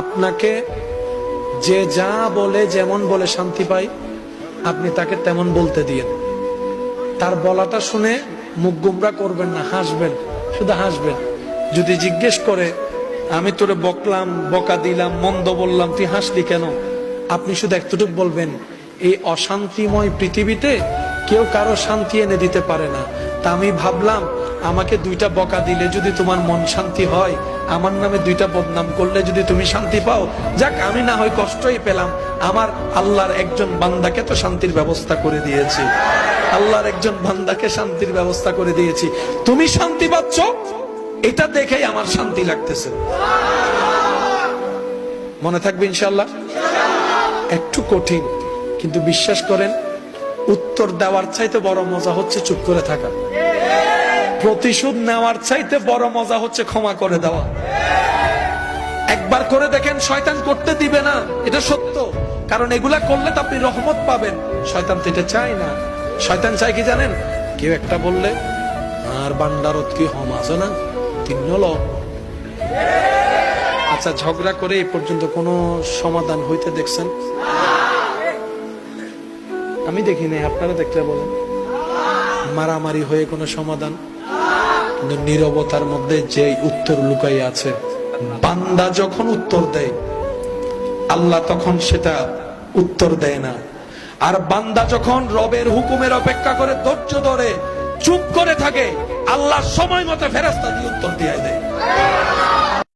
আপনাকে যে যা বলে যেমন বলে শান্তি পাই, আপনি তাকে তেমন বলতে দিয়েন। তার বলাটা শুনে মুখ গুমরা করবেন না, হাসবেন, শুধু হাসবেন। যদি জিজ্ঞেস করে আমি তোরে বকলাম, বকা দিলাম, মন্দ বললাম, তুই হাসলি কেন, আপনি শুধু একটুটুক বলবেন, এই অশান্তিময় পৃথিবীতে কেউ কারো শান্তি এনে দিতে পারে না। তা আমি ভাবলাম আমাকে দুইটা বকা দিলে যদি তোমার মন শান্তি হয়, আমার নামে দুইটা বদনাম করলে যদি তুমি শান্তি পাও, যাক আমি না হয় কষ্টই পেলাম, আমার আল্লাহর একজন বান্দাকে তো শান্তির ব্যবস্থা করে দিয়েছি, আল্লাহর একজন বান্দাকে শান্তির ব্যবস্থা করে দিয়েছি, তুমি শান্তি পাচ্ছ, এটা দেখেই আমার শান্তি লাগতেছে। মনে থাকবে ইনশাআল্লাহ। একটু কঠিন, কিন্তু বিশ্বাস করেন উত্তর দেওয়ার চাইতে বড় মজা হচ্ছে চুপ করে থাকা। প্রতিশোধ নেওয়ার চাইতে বড় মজা হচ্ছে ক্ষমা করে দেওয়া। একবার করে দেখেন, শয়তান করতে দিবে না, এটা সত্য। কারণ এগুলা করলে তো আপনি রহমত পাবেন। শয়তান তো এটা চায় না। শয়তান চায় কি জানেন? কেউ একটা বললে আর বান্দারত কি হম আছে না, তিন লোক। আচ্ছা, ঝগড়া করে এই পর্যন্ত কোনো সমাধান হইতে দেখছেন? আমি দেখি নাই, আপনারা দেখলে বলেন। মারামারি হয়ে কোনো সমাধান? কিন্তু নীরবতার মধ্যে যে উত্তর লুকাই আছে, বান্দা যখন উত্তর দেয় আল্লাহ তখন সেটা উত্তর দেয় না। আর বান্দা যখন রবের হুকুমের অপেক্ষা করে ধৈর্য ধরে চুপ করে থাকে, আল্লাহ সময় মতো ফেরেশতা দিয়ে উত্তর দিয়ে দেয়।